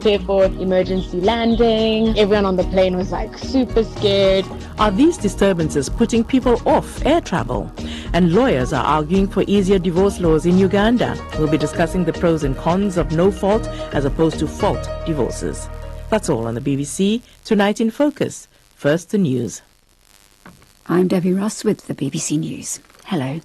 prepare for emergency landing. Everyone on the plane was like super scared. Are these disturbances putting people off air travel? And lawyers are arguing for easier divorce laws in Uganda. We'll be discussing the pros and cons of no fault as opposed to fault divorces. That's all on the BBC Tonight in Focus. First, the news. I'm Debbie Russ with the BBC News. Hello.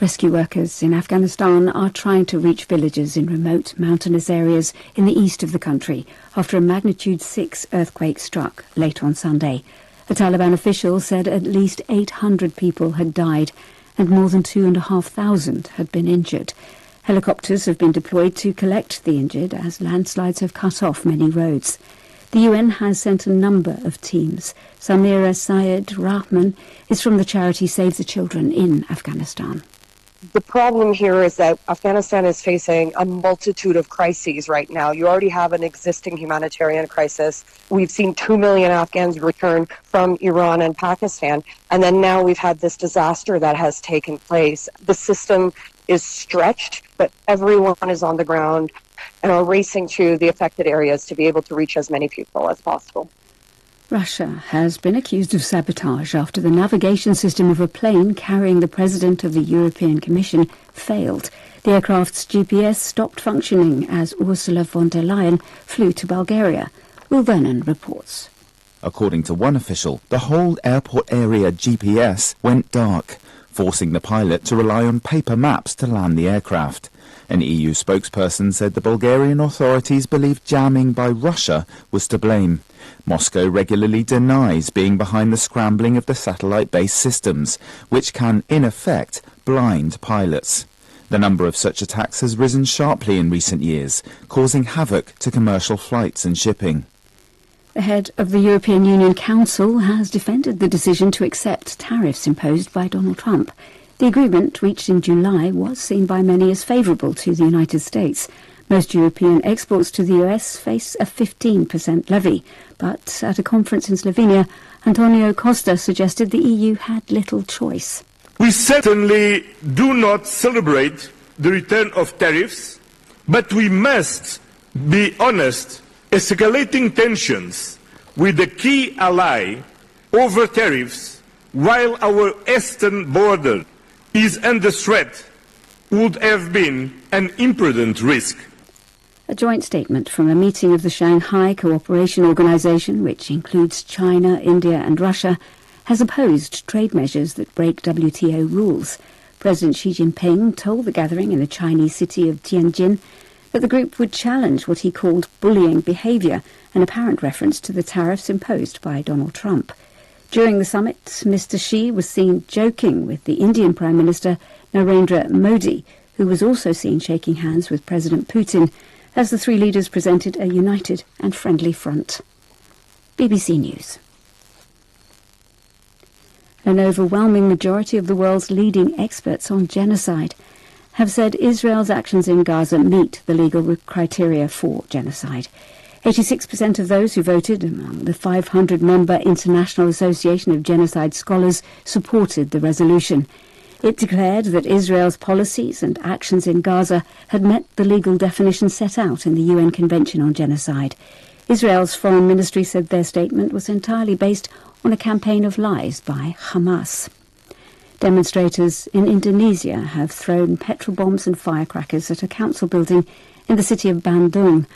Rescue workers in Afghanistan are trying to reach villages in remote mountainous areas in the east of the country after a magnitude 6 earthquake struck late on Sunday. A Taliban official said at least 800 people had died and more than 2,500 had been injured. Helicopters have been deployed to collect the injured as landslides have cut off many roads. The UN has sent a number of teams. Samira Syed Rahman is from the charity Save the Children in Afghanistan. The problem here is that Afghanistan is facing a multitude of crises right now. You already have an existing humanitarian crisis. We've seen 2 million Afghans return from Iran and Pakistan. And then now we've had this disaster that has taken place. The system is stretched, but everyone is on the ground and are racing to the affected areas to be able to reach as many people as possible. Russia has been accused of sabotage after the navigation system of a plane carrying the President of the European Commission failed. The aircraft's GPS stopped functioning as Ursula von der Leyen flew to Bulgaria. Will Vernon reports. According to one official, the whole airport area GPS went dark, forcing the pilot to rely on paper maps to land the aircraft. An EU spokesperson said the Bulgarian authorities believe jamming by Russia was to blame. Moscow regularly denies being behind the scrambling of the satellite-based systems, which can, in effect, blind pilots. The number of such attacks has risen sharply in recent years, causing havoc to commercial flights and shipping. The head of the European Union Council has defended the decision to accept tariffs imposed by Donald Trump. The agreement reached in July was seen by many as favourable to the United States. Most European exports to the US face a 15% levy, but at a conference in Slovenia, Antonio Costa suggested the EU had little choice. We certainly do not celebrate the return of tariffs, but we must be honest. Escalating tensions with a key ally over tariffs while our eastern border is under threat would have been an imprudent risk. A joint statement from a meeting of the Shanghai Cooperation Organization, which includes China, India and Russia, has opposed trade measures that break WTO rules. President Xi Jinping told the gathering in the Chinese city of Tianjin that the group would challenge what he called bullying behaviour, an apparent reference to the tariffs imposed by Donald Trump. During the summit, Mr. Xi was seen joking with the Indian Prime Minister Narendra Modi, who was also seen shaking hands with President Putin, as the three leaders presented a united and friendly front. BBC News. An overwhelming majority of the world's leading experts on genocide have said Israel's actions in Gaza meet the legal criteria for genocide. 86% of those who voted among the 500-member International Association of Genocide Scholars supported the resolution. It declared that Israel's policies and actions in Gaza had met the legal definition set out in the UN Convention on Genocide. Israel's foreign ministry said their statement was entirely based on a campaign of lies by Hamas. Demonstrators in Indonesia have thrown petrol bombs and firecrackers at a council building in the city of Bandung.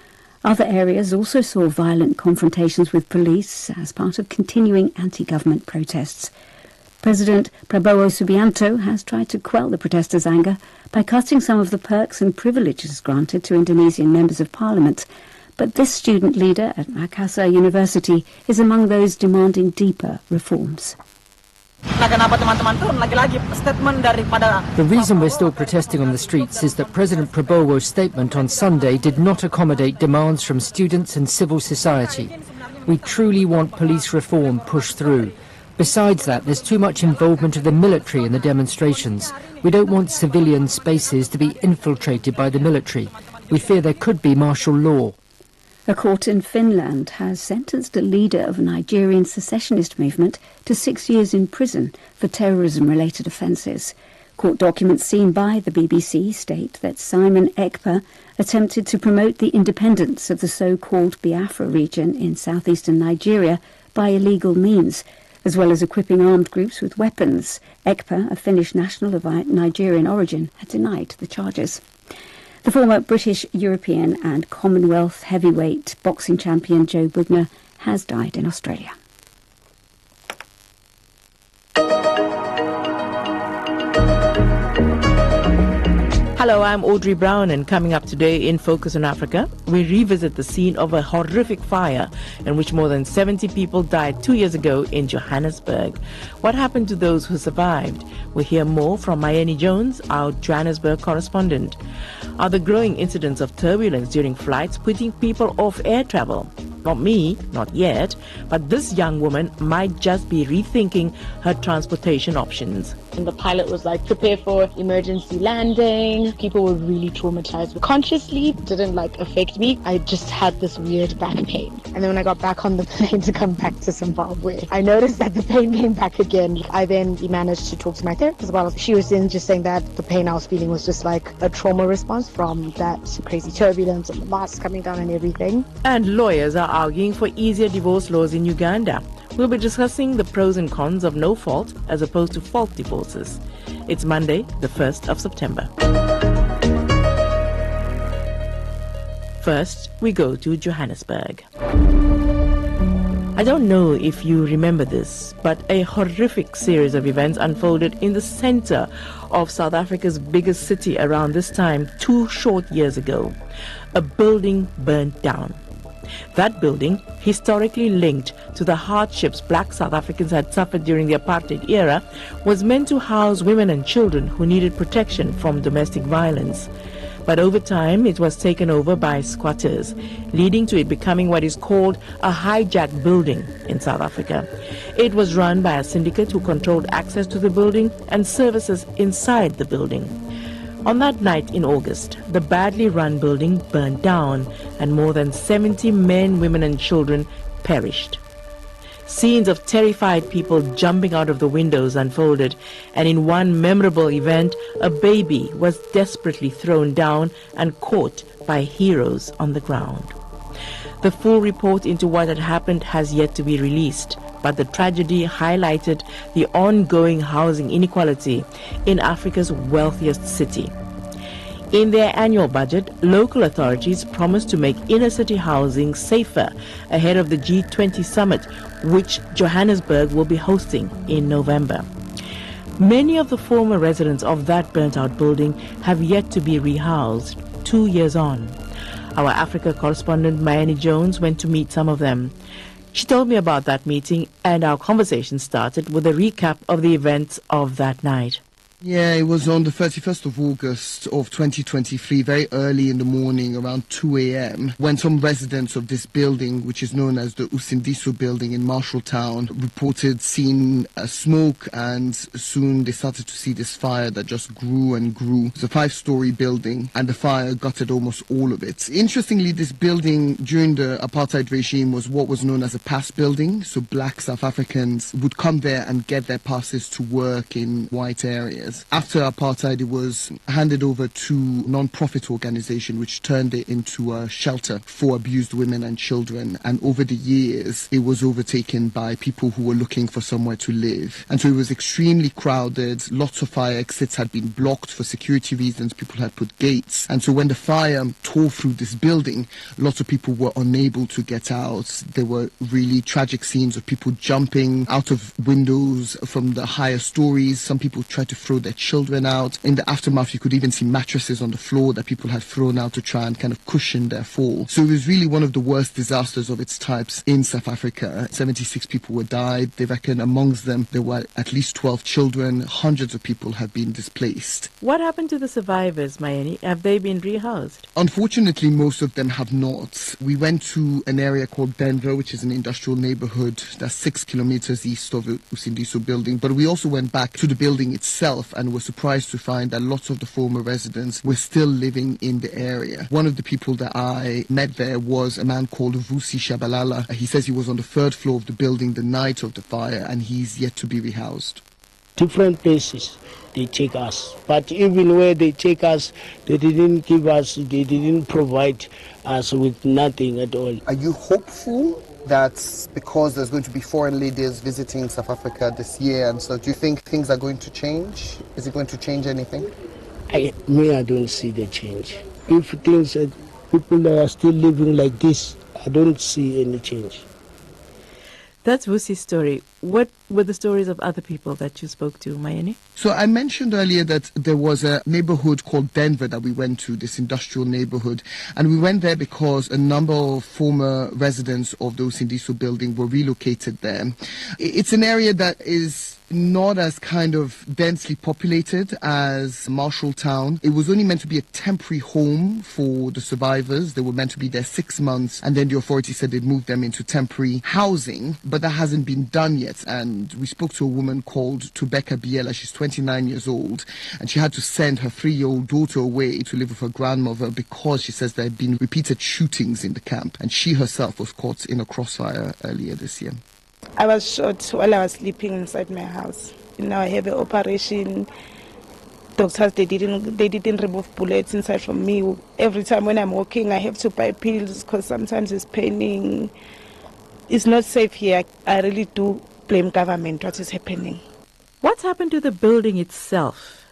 Other areas also saw violent confrontations with police as part of continuing anti-government protests. President Prabowo Subianto has tried to quell the protesters' anger by cutting some of the perks and privileges granted to Indonesian members of parliament. But this student leader at Makassar University is among those demanding deeper reforms. The reason we're still protesting on the streets is that President Prabowo's statement on Sunday did not accommodate demands from students and civil society. We truly want police reform pushed through. Besides that, there's too much involvement of the military in the demonstrations. We don't want civilian spaces to be infiltrated by the military. We fear there could be martial law. A court in Finland has sentenced a leader of a Nigerian secessionist movement to 6 years in prison for terrorism-related offences. Court documents seen by the BBC state that Simon Ekpa attempted to promote the independence of the so-called Biafra region in southeastern Nigeria by illegal means, as well as equipping armed groups with weapons. Ekpa, a Finnish national of Nigerian origin, had denied the charges. The former British, European and Commonwealth heavyweight boxing champion Joe Bugner has died in Australia. Hello, I'm Audrey Brown, and coming up today in Focus on Africa, we revisit the scene of a horrific fire in which more than 70 people died 2 years ago in Johannesburg. What happened to those who survived? We'll hear more from Mayeni Jones, our Johannesburg correspondent. Are the growing incidents of turbulence during flights putting people off air travel? Not me, not yet, but this young woman might just be rethinking her transportation options. And the pilot was like, prepare for emergency landing. People were really traumatized. Consciously, it didn't affect me. I just had this weird back pain. And then when I got back on the plane to come back to Zimbabwe, I noticed that the pain came back again. I then managed to talk to my therapist about it. She was then just saying that the pain I was feeling was just like a trauma response from that crazy turbulence and the mask coming down and everything. And lawyers are arguing for easier divorce laws in Uganda. We'll be discussing the pros and cons of no fault as opposed to fault divorces. It's Monday, the 1st of September. First, we go to Johannesburg. I don't know if you remember this, but a horrific series of events unfolded in the center of South Africa's biggest city around this time 2 short years ago. A building burnt down. That building, historically linked to the hardships black South Africans had suffered during the apartheid era, was meant to house women and children who needed protection from domestic violence. But over time, it was taken over by squatters, leading to it becoming what is called a hijacked building in South Africa. It was run by a syndicate who controlled access to the building and services inside the building. On that night in August, the badly run building burned down and more than 70 men, women and children perished. Scenes of terrified people jumping out of the windows unfolded, and in one memorable event, a baby was desperately thrown down and caught by heroes on the ground. The full report into what had happened has yet to be released, but the tragedy highlighted the ongoing housing inequality in Africa's wealthiest city. In their annual budget, local authorities promised to make inner-city housing safer ahead of the G20 summit, which Johannesburg will be hosting in November. Many of the former residents of that burnt-out building have yet to be rehoused 2 years on. Our Africa correspondent Mayeni Jones went to meet some of them. She told me about that meeting, and our conversation started with a recap of the events of that night. Yeah, it was on the 31st of August of 2023, very early in the morning, around 2 a.m., when some residents of this building, which is known as the Usindiso building in Marshalltown, reported seeing smoke, and soon they started to see this fire that just grew and grew. It's a 5-story building, and the fire gutted almost all of it. Interestingly, this building during the apartheid regime was what was known as a pass building, so black South Africans would come there and get their passes to work in white areas. After apartheid, it was handed over to a non-profit organization which turned it into a shelter for abused women and children. And over the years, it was overtaken by people who were looking for somewhere to live. And so it was extremely crowded. Lots of fire exits had been blocked for security reasons. People had put gates. And so when the fire tore through this building, lots of people were unable to get out. There were really tragic scenes of people jumping out of windows from the higher stories. Some people tried to throw their children out. In the aftermath, you could even see mattresses on the floor that people had thrown out to try and kind of cushion their fall. So it was really one of the worst disasters of its types in South Africa. 76 people were died. They reckon amongst them there were at least 12 children. Hundreds of people have been displaced. What happened to the survivors, Mayeni? Have they been rehoused? Unfortunately, most of them have not. We went to an area called Denver, which is an industrial neighborhood that's 6 kilometers east of the Usindiso building. But we also went back to the building itself and were surprised to find that lots of the former residents were still living in the area. One of the people that I met there was a man called Vusi Shabalala. He says he was on the 3rd floor of the building the night of the fire, and he's yet to be rehoused. different places they take us. But even where they take us, they didn't provide us with nothing at all. Are you hopeful that because there's going to be foreign leaders visiting South Africa this year, and so do you think things are going to change? Is it going to change anything? I don't see the change. If things people are still living like this, I don't see any change. That's Vusi's story. What were the stories of other people that you spoke to, Mayeni? So I mentioned earlier that there was a neighborhood called Denver that we went to, this industrial neighborhood. And we went there because a number of former residents of the Usindiso building were relocated there. It's an area that is not as kind of densely populated as Marshalltown. It was only meant to be a temporary home for the survivors. They were meant to be there 6 months, and then the authorities said they'd moved them into temporary housing, but that hasn't been done yet. And we spoke to a woman called Tubeka Biela. She's 29 years old, and she had to send her 3-year-old daughter away to live with her grandmother because she says there had been repeated shootings in the camp, and she herself was caught in a crossfire earlier this year. I was shot while I was sleeping inside my house. Now I have an operation. Doctors, they didn't remove bullets inside from me. Every time when I'm walking, I have to buy pills because sometimes it's paining. It's not safe here. I really do blame government what is happening. What's happened to the building itself?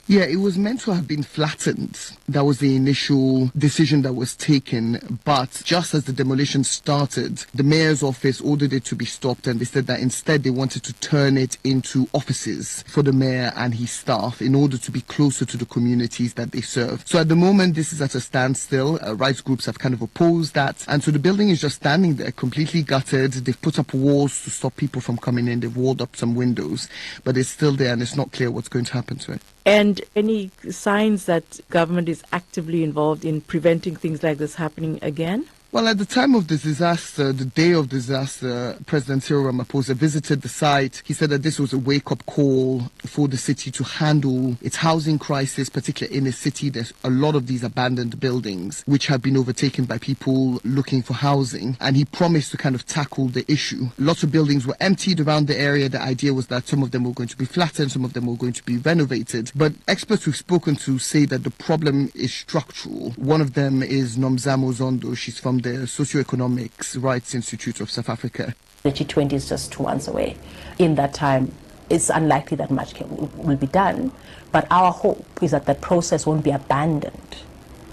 Yeah, it was meant to have been flattened. That was the initial decision that was taken. But just as the demolition started, the mayor's office ordered it to be stopped, and they said that instead they wanted to turn it into offices for the mayor and his staff in order to be closer to the communities that they serve. So at the moment, this is at a standstill. Rights groups have kind of opposed that. And so the building is just standing there, completely gutted. They've put up walls to stop people from coming in. They've walled up some windows. But it's still there, and it's not clear what's going to happen to it. And any signs that government is actively involved in preventing things like this happening again? Well, at the time of the disaster, the day of disaster, President Cyril Ramaphosa visited the site. He said that this was a wake-up call for the city to handle its housing crisis, particularly in the city. There's a lot of these abandoned buildings which have been overtaken by people looking for housing. And he promised to kind of tackle the issue. Lots of buildings were emptied around the area. The idea was that some of them were going to be flattened, some of them were going to be renovated. But experts we've spoken to say that the problem is structural. One of them is Nomzamo Zondo. She's from the Socioeconomics Rights Institute of South Africa. The G20 is just 2 months away. In that time, it's unlikely that much will be done, but our hope is that the process won't be abandoned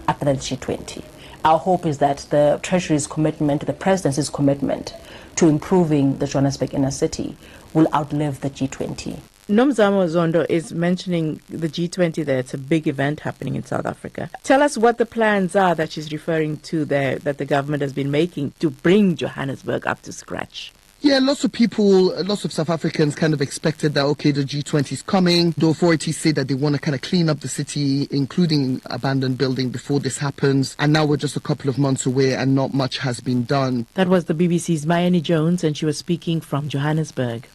after the G20. Our hope is that the Treasury's commitment, the Presidency's commitment to improving the Johannesburg inner city will outlive the G20. Nomzamo Zondo is mentioning the G20 there. It's a big event happening in South Africa. Tell us what the plans are that she's referring to there, that the government has been making to bring Johannesburg up to scratch. Yeah, lots of South Africans kind of expected that, okay, the G20 is coming. The authorities say that they want to kind of clean up the city, including abandoned building, before this happens. And now we're just a couple of months away and not much has been done. That was the BBC's Mayeni Jones, and she was speaking from Johannesburg.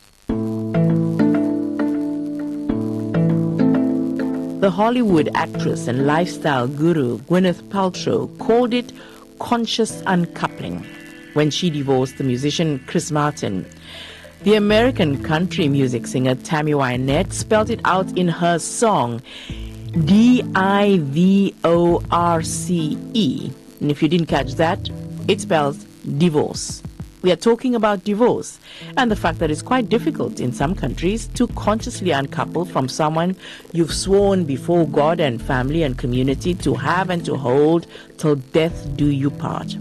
The Hollywood actress and lifestyle guru Gwyneth Paltrow called it conscious uncoupling when she divorced the musician Chris Martin. The American country music singer Tammy Wynette spelled it out in her song D-I-V-O-R-C-E. And if you didn't catch that, it spells divorce. We are talking about divorce and the fact that it's quite difficult in some countries to consciously uncouple from someone you've sworn before God and family and community to have and to hold till death do you part.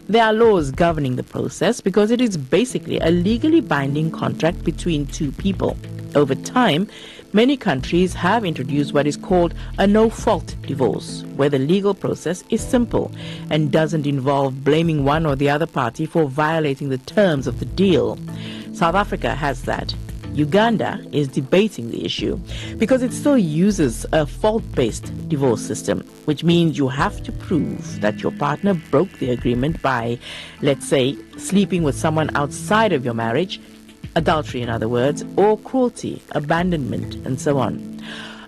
There are laws governing the process because it is basically a legally binding contract between two people. Over time, many countries have introduced what is called a no-fault divorce, where the legal process is simple and doesn't involve blaming one or the other party for violating the terms of the deal. South Africa has that. Uganda is debating the issue because it still uses a fault-based divorce system, which means you have to prove that your partner broke the agreement by, let's say, sleeping with someone outside of your marriage, adultery in other words, or cruelty, abandonment, and so on.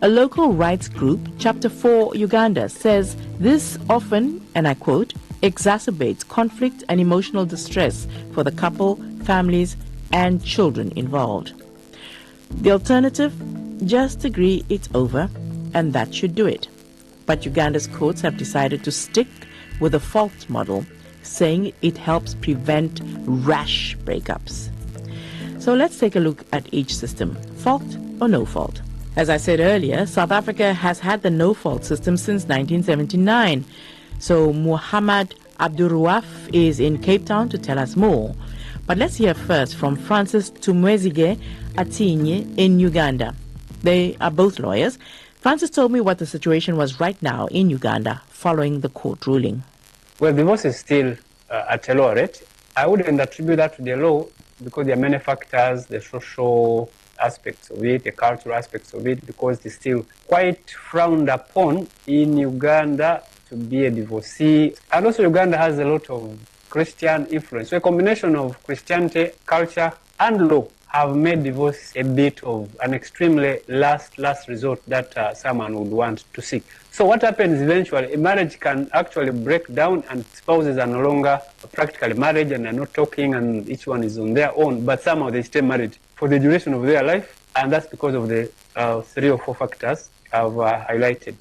A local rights group, Chapter 4 Uganda, says this often, and I quote, exacerbates conflict and emotional distress for the couple, families, and children involved. The alternative? Just agree it's over, and that should do it. But Uganda's courts have decided to stick with the fault model, saying it helps prevent rash breakups. So let's take a look at each system, fault or no fault. As I said earlier, South Africa has had the no-fault system since 1979. So Muhammad Abdurruaf is in Cape Town to tell us more. But let's hear first from Francis Tumwezige Atinye in Uganda. They are both lawyers. Francis told me what the situation was right now in Uganda following the court ruling. Well, divorce is still at a low rate. I wouldn't attribute that to the law because there are many factors, the social aspects of it, the cultural aspects of it, because it's still quite frowned upon in Uganda to be a divorcee. And also Uganda has a lot of Christian influence. So a combination of Christianity, culture, and law have made divorce a bit of an extremely last resort that someone would want to seek. So what happens eventually, a marriage can actually break down and spouses are no longer practically married and are not talking and each one is on their own, but somehow they stay married for the duration of their life, and that's because of the 3 or 4 factors I've highlighted.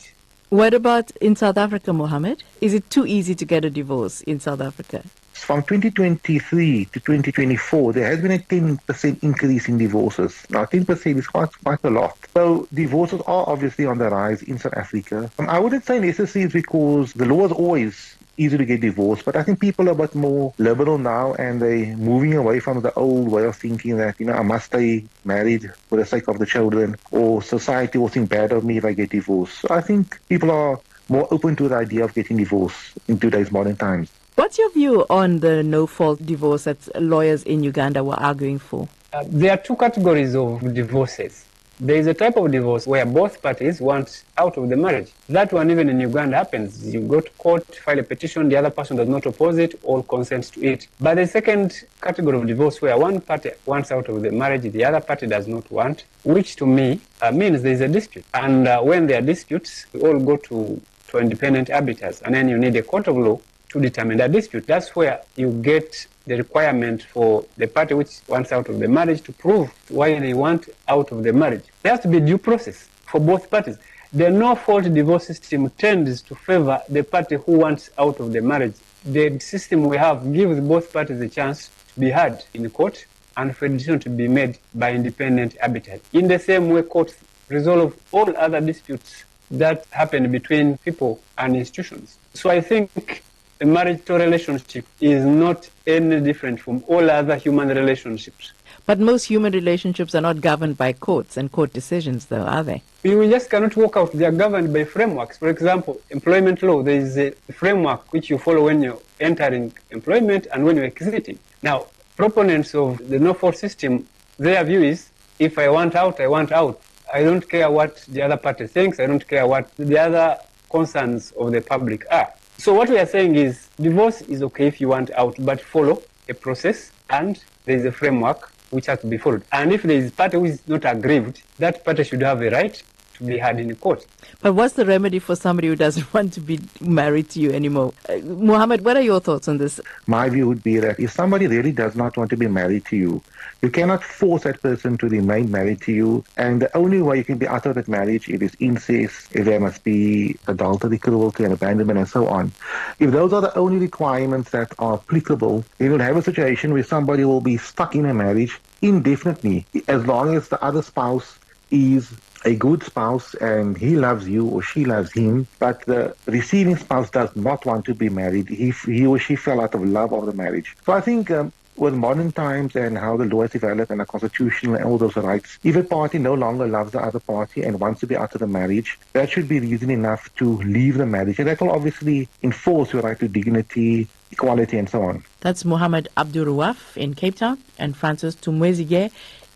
What about in South Africa, Mohammed? Is it too easy to get a divorce in South Africa? From 2023 to 2024, there has been a 10% increase in divorces. Now, 10% is quite a lot. So divorces are obviously on the rise in South Africa. I wouldn't say necessarily it's because the law is always easy to get divorced, but I think people are a bit more liberal now and they're moving away from the old way of thinking that, I must stay married for the sake of the children, or society will think bad of me if I get divorced. So I think people are more open to the idea of getting divorced in today's modern times. What's your view on the no-fault divorce that lawyers in Uganda were arguing for? There are 2 categories of divorces. There is a type of divorce where both parties want out of the marriage. That one even in Uganda happens. You go to court, file a petition, the other person does not oppose it, all consents to it. But the second category of divorce where one party wants out of the marriage, the other party does not want, which to me means there is a dispute. And when there are disputes, we all go to independent arbiters, and then you need a court of law to determine that dispute. That's where you get the requirement for the party which wants out of the marriage to prove why they want out of the marriage. There has to be due process for both parties. The no-fault divorce system tends to favor the party who wants out of the marriage. The system we have gives both parties a chance to be heard in court and for a decision to be made by independent arbiters. In the same way, courts resolve all other disputes that happen between people and institutions. So I think a marital relationship is not any different from all other human relationships. But most human relationships are not governed by courts and court decisions, though, are they? You just cannot work out. They are governed by frameworks. For example, employment law, there is a framework which you follow when you're entering employment and when you're exiting. Now, proponents of the no-fault system, their view is, if I want out, I want out. I don't care what the other party thinks. I don't care what the other concerns of the public are. So what we are saying is divorce is okay if you want out, but follow a process and there is a framework which has to be followed. And if there is a party who is not aggrieved, that party should have a right to be heard in the court. But what's the remedy for somebody who doesn't want to be married to you anymore? Mohammed, what are your thoughts on this? My view would be that if somebody really does not want to be married to you, you cannot force that person to remain married to you. And the only way you can be out of that marriage, it is incest, if there must be adultery, cruelty, and abandonment, and so on. If those are the only requirements that are applicable, you will have a situation where somebody will be stuck in a marriage indefinitely, as long as the other spouse is a good spouse and he loves you or she loves him, but the receiving spouse does not want to be married. He or she fell out of love of the marriage. So I think with modern times and how the law has developed and the constitution and all those rights, if a party no longer loves the other party and wants to be out of the marriage, that should be reason enough to leave the marriage. And that will obviously enforce your right to dignity, equality, and so on. That's Muhammad Abdurruaf in Cape Town and Francis Tumwezige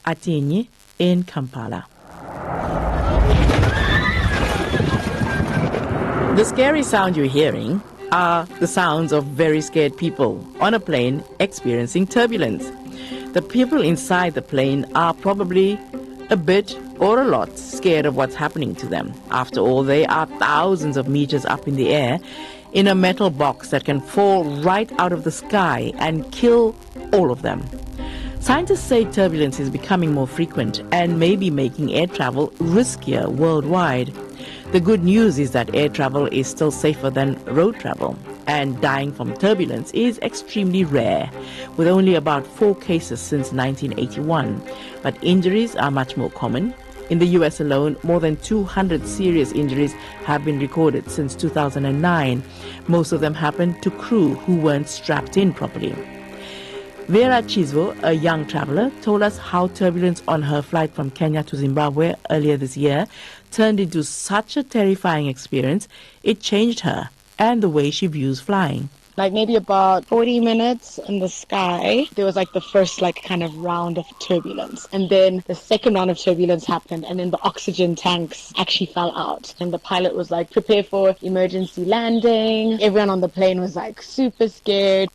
Atinye in Kampala. The scary sound you're hearing are the sounds of very scared people on a plane experiencing turbulence. The people inside the plane are probably a bit or a lot scared of what's happening to them. After all, they are thousands of meters up in the air in a metal box that can fall right out of the sky and kill all of them. Scientists say turbulence is becoming more frequent and may be making air travel riskier worldwide. The good news is that air travel is still safer than road travel, and dying from turbulence is extremely rare, with only about 4 cases since 1981. But injuries are much more common. In the US alone, more than 200 serious injuries have been recorded since 2009. Most of them happened to crew who weren't strapped in properly. Vera Chizvo, a young traveler, told us how turbulence on her flight from Kenya to Zimbabwe earlier this year turned into such a terrifying experience, it changed her and the way she views flying. Like maybe about 40 minutes in the sky, there was like the first like kind of round of turbulence. And then the second round of turbulence happened, and then the oxygen tanks actually fell out. And the pilot was like, prepare for emergency landing. Everyone on the plane was like super scared.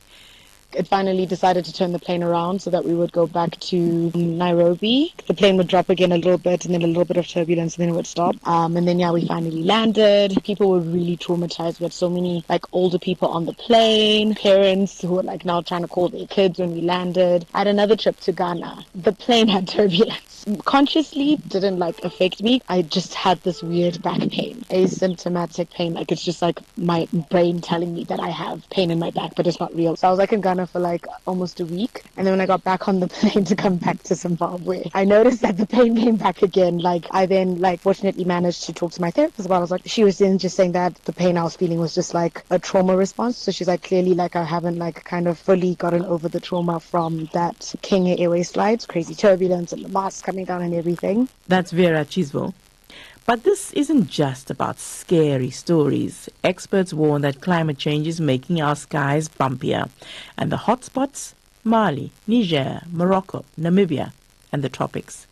It finally decided to turn the plane around so that we would go back to Nairobi. The plane would drop again a little bit, and then a little bit of turbulence, and then it would stop. And then, we finally landed. People were really traumatized. We had so many, older people on the plane, parents who were, now trying to call their kids when we landed. I had another trip to Ghana. The plane had turbulence. Consciously didn't, affect me. I just had this weird back pain, asymptomatic pain. It's just, my brain telling me that I have pain in my back, but it's not real. So I was, in Ghana for almost a week, and then when I got back on the plane to come back to Zimbabwe, I noticed that the pain came back again. I then fortunately managed to talk to my therapist about it. She was then just saying that the pain I was feeling was just a trauma response. So she's clearly I haven't kind of fully gotten over the trauma from that Kenya Airways flight, crazy turbulence and the mask coming down and everything. That's Vera Chizvo. But this isn't just about scary stories. Experts warn that climate change is making our skies bumpier. And the hotspots? Mali, Niger, Morocco, Namibia, and the tropics.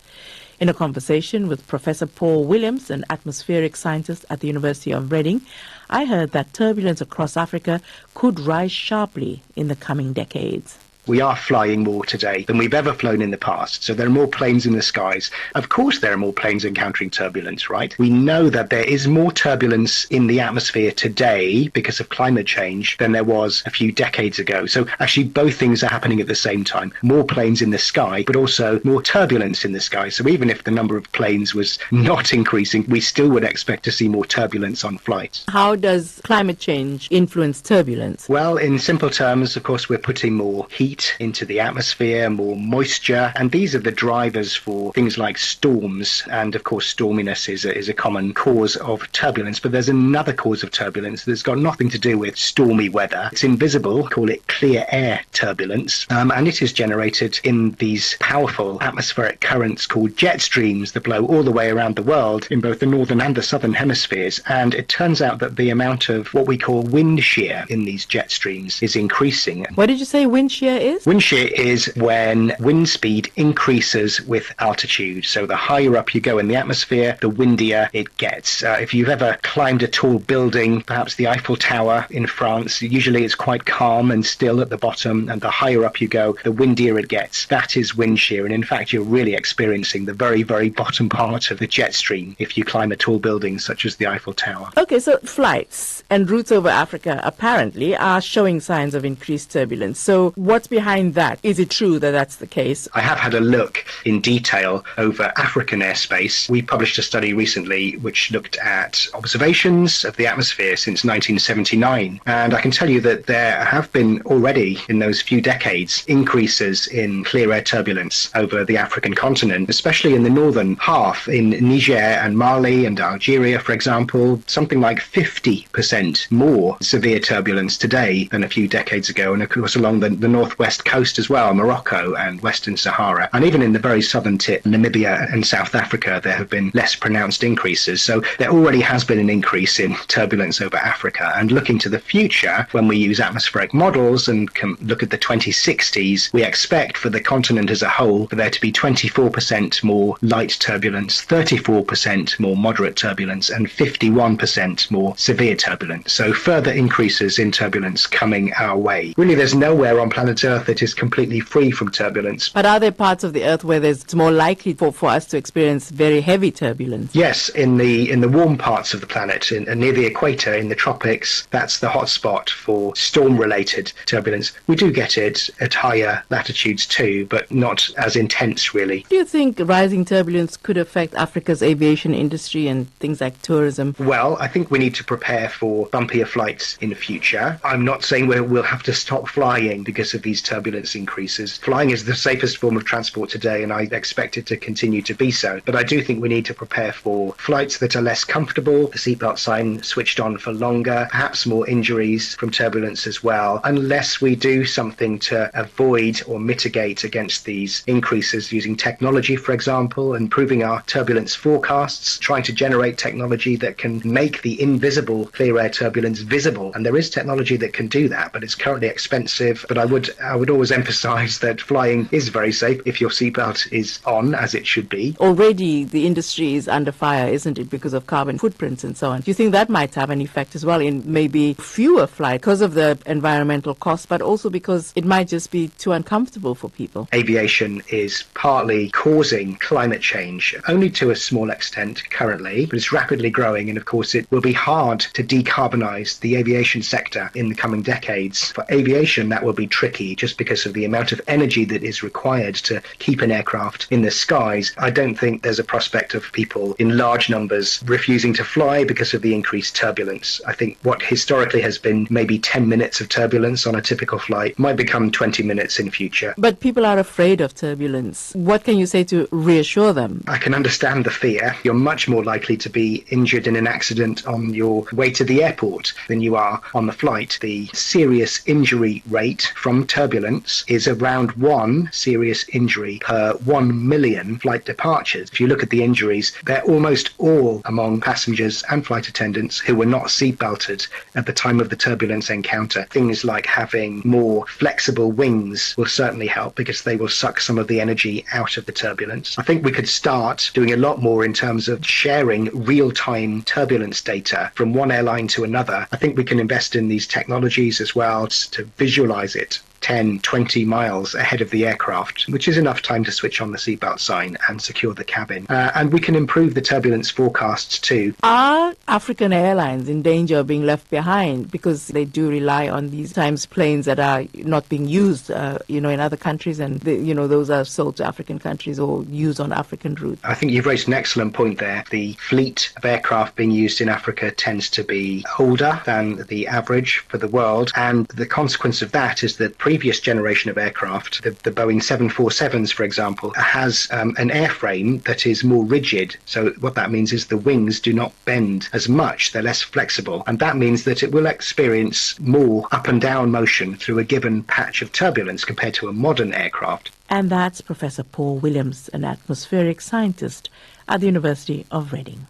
In a conversation with Professor Paul Williams, an atmospheric scientist at the University of Reading, I heard that turbulence across Africa could rise sharply in the coming decades. We are flying more today than we've ever flown in the past. So there are more planes in the skies. Of course, there are more planes encountering turbulence, right? We know that there is more turbulence in the atmosphere today because of climate change than there was a few decades ago. So actually, both things are happening at the same time. More planes in the sky, but also more turbulence in the sky. So even if the number of planes was not increasing, we still would expect to see more turbulence on flights. How does climate change influence turbulence? Well, in simple terms, of course, we're putting more heat into the atmosphere, more moisture, and these are the drivers for things like storms. And of course, storminess is a common cause of turbulence. But there's another cause of turbulence that's got nothing to do with stormy weather. It's invisible, call it clear air turbulence, and it is generated in these powerful atmospheric currents called jet streams that blow all the way around the world in both the northern and the southern hemispheres. And it turns out that the amount of what we call wind shear in these jet streams is increasing. What did you say wind shear is? Wind shear is when wind speed increases with altitude. So the higher up you go in the atmosphere, the windier it gets. If you've ever climbed a tall building, perhaps the Eiffel Tower in France, usually it's quite calm and still at the bottom, and the higher up you go, the windier it gets. That is wind shear, and in fact you're really experiencing the very, very bottom part of the jet stream if you climb a tall building such as the Eiffel Tower. Okay, so flights and routes over Africa apparently are showing signs of increased turbulence. So what's behind that? Is it true that that's the case? I have had a look in detail over African airspace. We published a study recently which looked at observations of the atmosphere since 1979. And I can tell you that there have been already in those few decades increases in clear air turbulence over the African continent, especially in the northern half. In Niger and Mali and Algeria, for example, something like 50% more severe turbulence today than a few decades ago. And of course along the northwest coast as well, Morocco and Western Sahara. And even in the very southern tip, Namibia and South Africa, there have been less pronounced increases. So there already has been an increase in turbulence over Africa. And looking to the future, when we use atmospheric models and can look at the 2060s, we expect for the continent as a whole for there to be 24% more light turbulence, 34% more moderate turbulence, and 51% more severe turbulence. So further increases in turbulence coming our way. Really, there's nowhere on planet Earth Earth that is completely free from turbulence. But are there parts of the Earth where it's more likely for us to experience very heavy turbulence? Yes, in the warm parts of the planet, near the equator, in the tropics, that's the hotspot for storm-related turbulence. We do get it at higher latitudes too, but not as intense, really. Do you think rising turbulence could affect Africa's aviation industry and things like tourism? Well, I think we need to prepare for bumpier flights in the future. I'm not saying we'll have to stop flying because of these turbulence increases. Flying is the safest form of transport today, and I expect it to continue to be so. But I do think we need to prepare for flights that are less comfortable, the seatbelt sign switched on for longer, perhaps more injuries from turbulence as well, unless we do something to avoid or mitigate against these increases using technology, for example, improving our turbulence forecasts, trying to generate technology that can make the invisible clear air turbulence visible. And there is technology that can do that, but it's currently expensive. But I would always emphasize that flying is very safe if your seatbelt is on, as it should be. Already the industry is under fire, isn't it, because of carbon footprints and so on. Do you think that might have an effect as well in maybe fewer flights because of the environmental costs, but also because it might just be too uncomfortable for people? Aviation is partly causing climate change, only to a small extent currently, but it's rapidly growing, and of course it will be hard to decarbonize the aviation sector in the coming decades. For aviation, that will be tricky just because of the amount of energy that is required to keep an aircraft in the skies. I don't think there's a prospect of people in large numbers refusing to fly because of the increased turbulence. I think what historically has been maybe 10 minutes of turbulence on a typical flight might become 20 minutes in future. But people are afraid of turbulence. What can you say to reassure them? I can understand the fear. You're much more likely to be injured in an accident on your way to the airport than you are on the flight. The serious injury rate from turbulence is around 1 serious injury per 1 million flight departures. If you look at the injuries, they're almost all among passengers and flight attendants who were not seatbelted at the time of the turbulence encounter. Things like having more flexible wings will certainly help because they will suck some of the energy out of the turbulence. I think we could start doing a lot more in terms of sharing real-time turbulence data from one airline to another. I think we can invest in these technologies as well to visualize it 10, 20 miles ahead of the aircraft, which is enough time to switch on the seatbelt sign and secure the cabin. And we can improve the turbulence forecasts too. Are African airlines in danger of being left behind because they do rely on these times planes that are not being used, in other countries, and those are sold to African countries or used on African routes? I think you've raised an excellent point there. The fleet of aircraft being used in Africa tends to be older than the average for the world, and the consequence of that is that previous generation of aircraft, the Boeing 747s, for example, has an airframe that is more rigid. So what that means is the wings do not bend as much. They're less flexible. And that means that it will experience more up and down motion through a given patch of turbulence compared to a modern aircraft. And that's Professor Paul Williams, an atmospheric scientist at the University of Reading.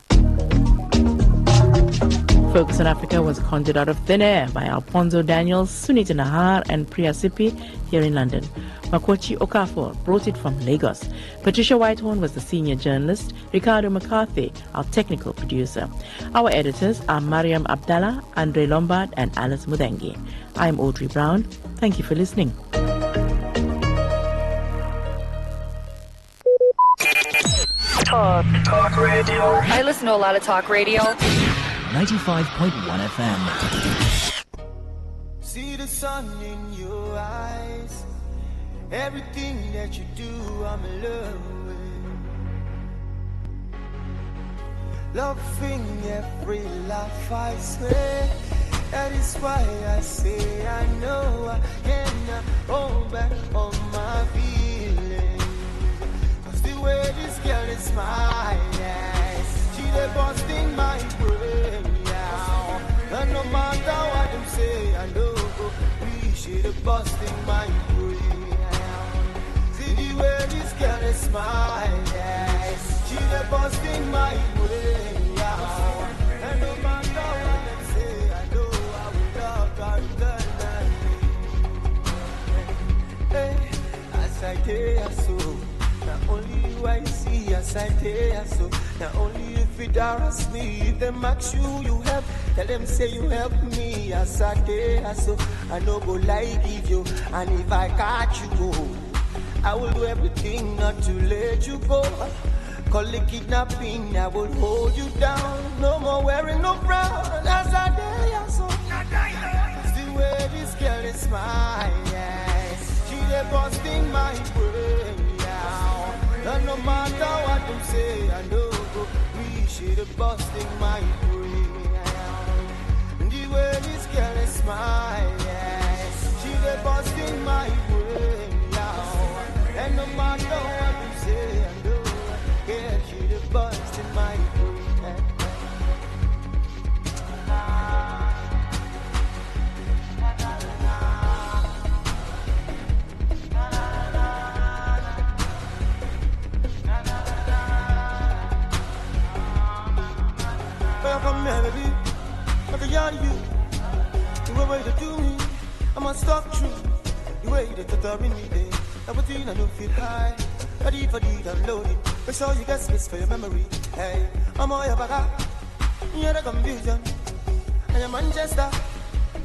Focus on Africa was conjured out of thin air by Alfonso Daniels, Sunita Nahar and Priya Sipi here in London. Makwachi Okafor brought it from Lagos. Patricia Whitehorn was the senior journalist, Ricardo McCarthy, our technical producer. Our editors are Mariam Abdallah, Andre Lombard and Alice Mudengi. I'm Audrey Brown. Thank you for listening. Talk radio. I listen to a lot of talk radio. 95.1 FM. See the sun in your eyes. Everything that you do, I'm in love with. Loving every laugh I say. That is why I say I know I cannot hold back on my feelings. Cause the way this girl is smiling, she dey busting my brain now. And no matter what them say, I know we should have busting my brain now. See the way this girl is smiling, she dey busting my brain now. And no matter what them say, I know I will love her eternally. Hey, as I dare so. only you I see as I tell so. Now only if it harass me, if them ask you help, tell them say you help me as I tell so. I no go lie give you, and if I catch you go, I will do everything not to let you go. Call it kidnapping, I will hold you down. No more wearing no brown as I tell so. It's the way this girl is mine, yes. She dey busting my brain now. And no matter what them say, I know go. She dey busting my brain now. And the way this girl is mine, yes. She dey busting my brain now. And no matter what them say, I know. Yeah, she dey busting my brain. Come here, baby. I can yarn you. The way to do me, I must talk true. The way that you're doing me, babe. Everything I know feel high. Ready for the downloading. Make sure you get space for your memory. Hey, I'm all your baga. You're the confusion. And your Manchester,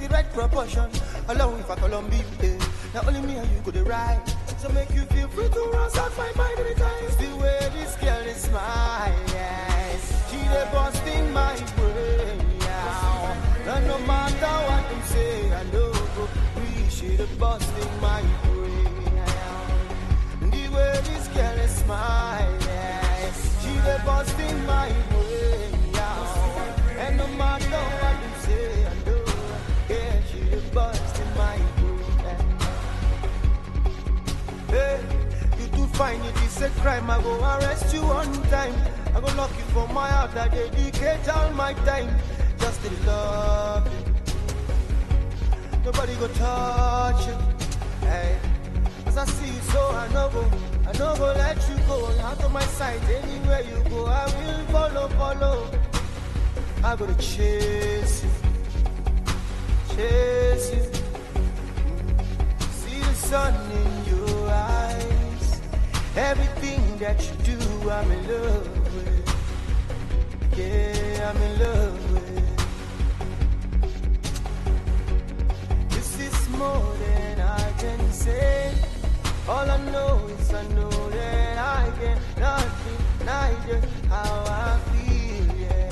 the right proportion. Alone for Columbia, babe. Not only me and you could ride. So make you feel free to ransack my mind anytime. It's the way this girl is mine, yes. She dey busting my brain now. And no matter what them say, I know go. She dey busting my brain now. The way this girl is mine, yes. She dey busting my brain now. And no matter what them say, I know. Yeah, she dey busting my brain. Hey, you too fine, it is a crime. I go arrest you on time. I go lock you for my heart. I dedicate all my time just to love you. Nobody go touch you. Hey, as I see you, so I no go let you go. Out of my sight, anywhere you go, I will follow. I go to chase you. See the sun in your eyes. Everything that you do, I'm in love with. Yeah, I'm in love with. This is more than I can say. All I know is I know that I cannot deny just how I feel, yeah.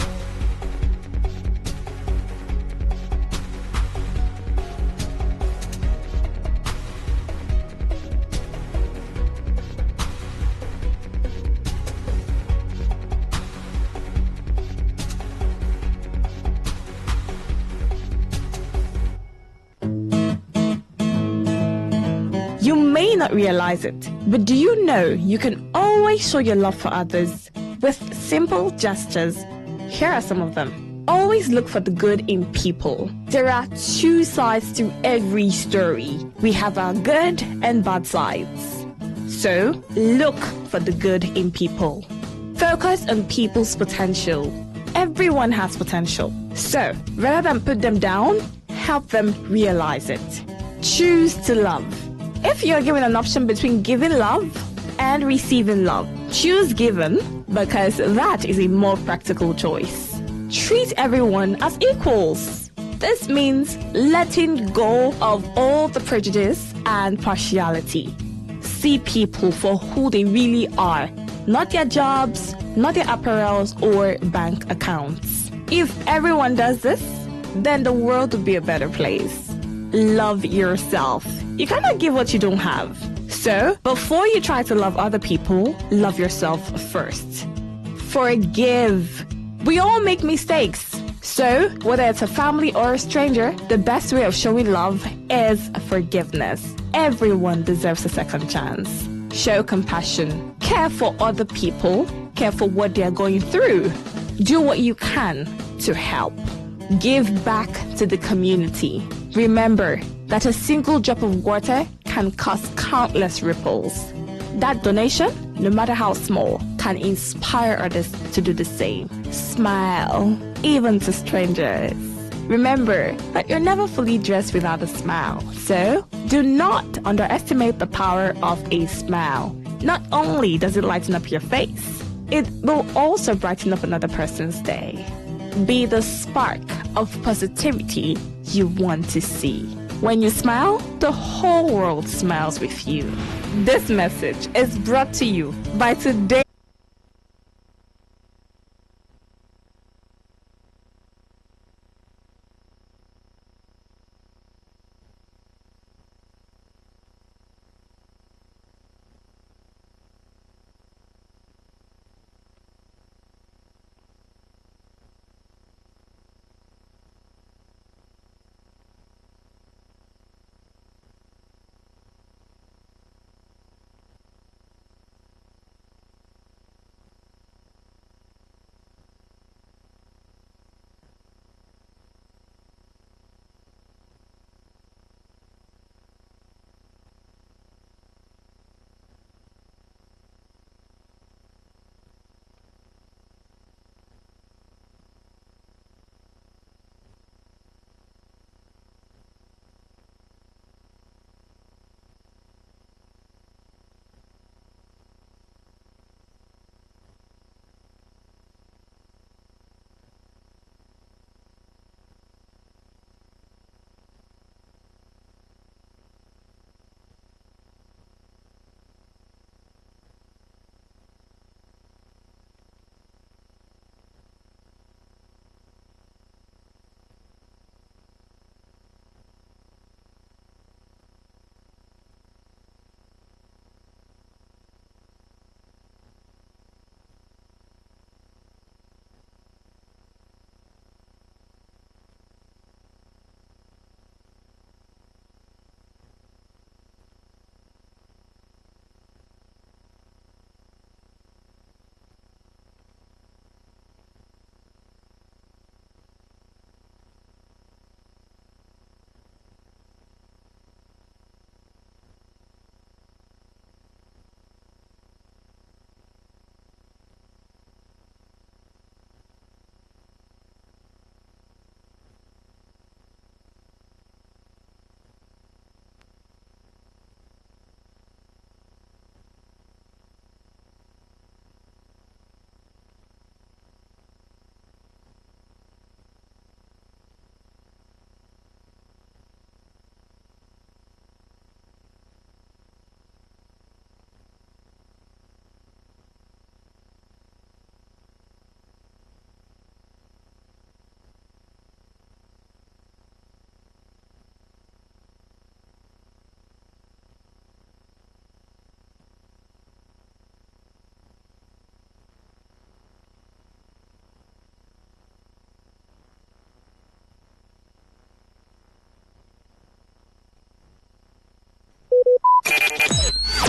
You may not realize it, but do you know you can always show your love for others with simple gestures? Here are some of them. Always look for the good in people. There are two sides to every story. We have our good and bad sides. So, look for the good in people. Focus on people's potential. Everyone has potential. So, rather than put them down, help them realize it. Choose to love. If you're given an option between giving love and receiving love, choose giving because that is a more practical choice. Treat everyone as equals. This means letting go of all the prejudice and partiality. See people for who they really are, not their jobs, not their apparels or bank accounts. If everyone does this, then the world would be a better place. Love yourself. You cannot give what you don't have. So, before you try to love other people, love yourself first. Forgive. We all make mistakes. So, whether it's a family or a stranger, the best way of showing love is forgiveness. Everyone deserves a second chance. Show compassion. Care for other people. Care for what they are going through. Do what you can to help. Give back to the community. Remember that a single drop of water can cause countless ripples. That donation, no matter how small, can inspire others to do the same. Smile, even to strangers. Remember that you're never fully dressed without a smile. So, do not underestimate the power of a smile. Not only does it lighten up your face, it will also brighten up another person's day. Be the spark of positivity you want to see. When you smile, the whole world smiles with you. This message is brought to you by Today.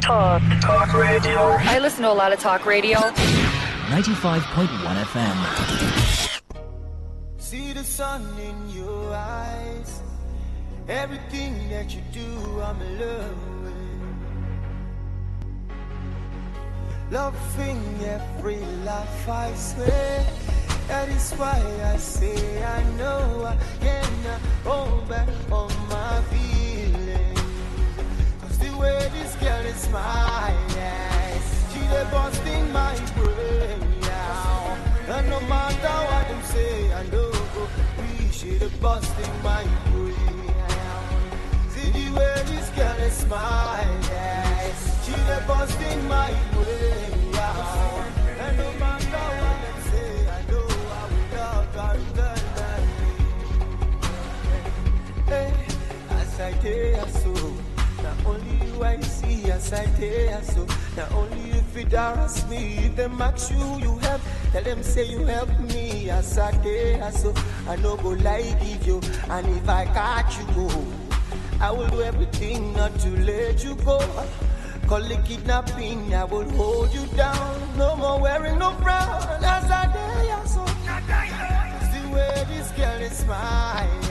Talk radio. I listen to a lot of talk radio. 95.1 FM. See the sun in your eyes. Everything that you do, I'm in love with. Loving every laugh, I swear. That is why I say I know I cannot hold back on my feelings. Cause the way this girl is smiling, she dey busting my brain now. And no matter what them say, I know she dey busting my brain now. See the way this girl is smiling, she dey busting my brain now. And no matter what them say, I know I will love her eternally. Hey, as I tell so. Not only you I see as I tell so. Not only you fit harass me, if them ask you help, tell them say you help me as I tell so. I no go lie give you, and if I catch you go, I will do everything not to let you go. Call it kidnapping, I will hold you down. No more wearing no frown as I tell so. See where this girl is smiling,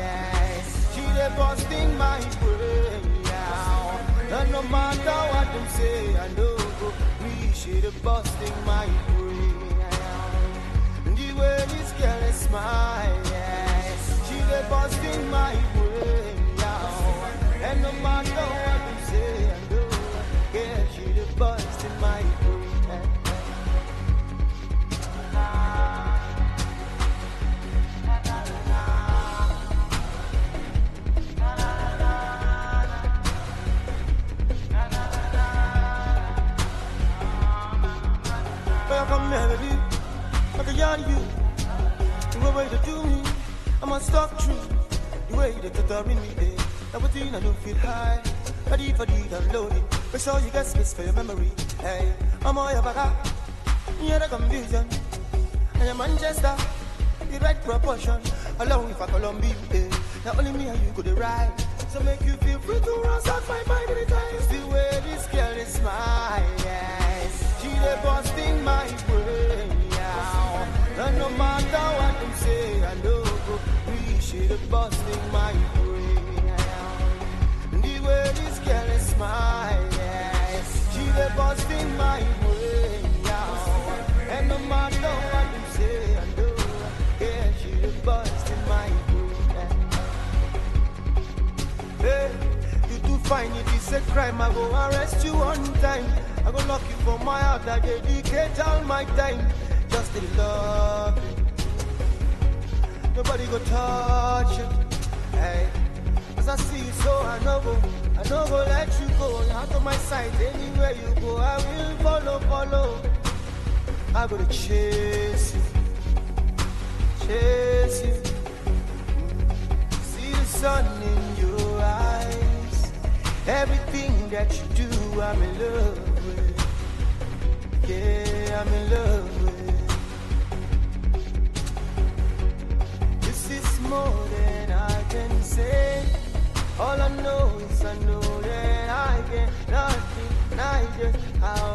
she dey busting my brain. And no matter what them say, I know we should have busting my brain. And the way this girl is smiling, she dey busting my brain. And no matter what them say, I know, yeah, she dey busting my about you. The way to do me, I must talk true. The way that you're telling me, eh? Everything I don't feel high. Ready for the downloading. Make sure you get space for your memory. Hey, I'm all about that. You're the confusion. I am Manchester. The right proportion. Along with a Columbia, eh? Not only me and you could ride. So make you feel free to run out my mind anytime. It's the way this girl is smiling. Yes. She dey busting my brain. Yeah. And no matter what them say, I know go reach. She dey busting my brain. Yeah. The way this girl is smiling. Yes. She dey busting my brain. Yeah. And no matter what them say, I know. Yeah, she dey busting my brain. Hey, you too fine, it is a crime. I go arrest you one time. I go lock you for my heart. I dedicate all my time just to love you. Nobody go touch you. Hey, as I see you, so I know go let you go. Out of my sight, anywhere you go, I will follow. I go to chase you. See the sun in your eyes. Everything that you do, I'm in love with. Yeah, I'm in love with. This is more than I can say. All I know is I know that I get nothing. I just how